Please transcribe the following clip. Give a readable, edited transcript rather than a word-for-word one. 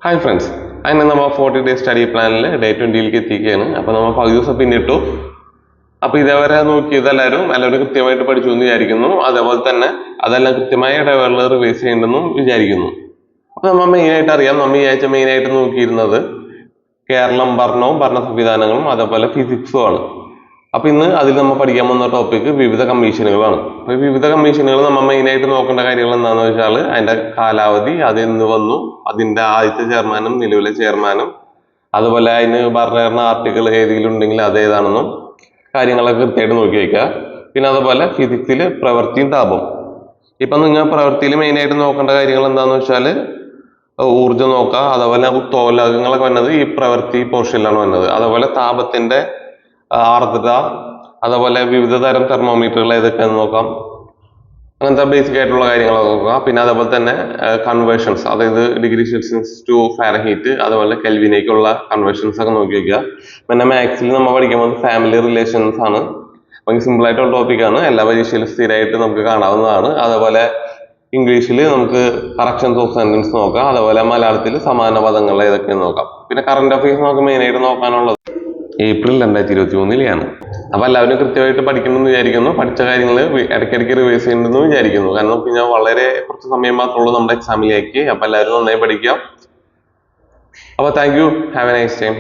Hi friends, അങ്ങനെ നമ്മൾ 40 day study പ്ലാനിൽ ഡേ 20ലേക്ക് എത്തിക്കുകയാണ്. അപ്പോൾ നമ്മൾ പകുതി ദിവസം പിന്നിട്ടു. അപ്പോൾ ഇതേവരെ എല്ലാവരും കൃത്യമായിട്ട് പഠിച്ചു എന്ന് വിചാരിക്കുന്നു. അതേപോലെ തന്നെ അതെല്ലാം കൃത്യമായ ഇടവേളയിൽ റിവൈസ് ചെയ്യണമെന്നും വിചാരിക്കുന്നു. അപ്പോൾ നമ്മൾ നമ്മൾ ഈ ആഴ്ച മെയിനായിട്ട് നോക്കിയിരുന്നത് കേരളം ഭരണവും ഭരണ സംവിധാനങ്ങളും അതേപോലെ ഫിസിക്സും ആണ്. അപ്പൊ ഇന്ന് അതിൽ നമ്മൾ പഠിക്കാൻ പോകുന്ന ടോപ്പിക് വിവിധ കമ്മീഷനുകളാണ്. അപ്പൊ വിവിധ കമ്മീഷനുകൾ നമ്മൾ മെയിനായിട്ട് നോക്കേണ്ട കാര്യങ്ങൾ എന്താണെന്ന് വെച്ചാൽ അതിന്റെ കാലാവധി, അത് എന്ന് വന്നു, അതിന്റെ ആദ്യത്തെ ചെയർമാനും നിലവിലെ ചെയർമാനും, അതുപോലെ അതിന് ഭരണഘടന ആർട്ടിക്കിൾ ഏതെങ്കിലും ഉണ്ടെങ്കിൽ അത് ഏതാണെന്നും കാര്യങ്ങളൊക്കെ കൃത്യമായിട്ട് നോക്കി വയ്ക്കുക. പിന്നെ അതുപോലെ ഫിസിക്സിൽ പ്രവൃത്തിയും താപം. ഇപ്പൊ നിങ്ങൾ പ്രവൃത്തിയിൽ മെയിനായിട്ട് നോക്കേണ്ട കാര്യങ്ങൾ എന്താണെന്ന് വെച്ചാൽ ഊർജ്ജം നോക്കുക, അതുപോലെ ഉത്തോലകങ്ങളൊക്കെ വന്നത് ഈ പ്രവൃത്തി പോർഷനിലാണ് വന്നത്. അതുപോലെ താപത്തിന്റെ ആർദ്രത, അതുപോലെ വിവിധ തരം തെർമോമീറ്ററുകൾ ഏതൊക്കെയാണെന്ന് നോക്കാം. അങ്ങനത്തെ ബേസിക് ആയിട്ടുള്ള കാര്യങ്ങളൊക്കെ നോക്കാം. പിന്നെ അതുപോലെ തന്നെ കൺവേർഷൻസ്, അതായത് ഡിഗ്രി സെൽഷ്യസ് ടു ഫാരൻഹീറ്റ്, അതുപോലെ കെൽവിനേക്കുള്ള കൺവേർഷൻസ് ഒക്കെ നോക്കി വെക്കുക. പിന്നെ മാത്സിൽ നമ്മൾ പഠിക്കുമ്പോൾ ഫാമിലി റിലേഷൻസ് ആണ്. നമുക്ക് സിമ്പിൾ ആയിട്ടുള്ള ടോപ്പിക്കാണ്, എല്ലാ പരീക്ഷയിലും സ്ഥിരമായിട്ട് നമുക്ക് കാണാവുന്നതാണ്. അതുപോലെ ഇംഗ്ലീഷിൽ നമുക്ക് കറക്ഷൻസ് ഓഫ് സെന്റൻസ് നോക്കാം. അതുപോലെ മലയാളത്തിൽ സമാന പദങ്ങൾ ഏതൊക്കെയെന്ന് നോക്കാം. പിന്നെ കറണ്ട് അഫയേഴ്സ് നമുക്ക് മെയിനായിട്ട് നോക്കാനുള്ളത് ഏപ്രിൽ 2023 അപ്പൊ എല്ലാവരും കൃത്യമായിട്ട് പഠിക്കണമെന്ന് വിചാരിക്കുന്നു. പഠിച്ച കാര്യങ്ങൾ ഇടയ്ക്കിടയ്ക്ക് റിവൈസ് ചെയ്യണമെന്ന് വിചാരിക്കുന്നു. കാരണം ഞാൻ വളരെ കുറച്ച് സമയം മാത്രമേ ഉള്ളൂ നമ്മുടെ എക്സാമിലേക്ക്. അപ്പൊ എല്ലാവരും നന്നായി പഠിക്കാം. അപ്പൊ thank you, have A nice time.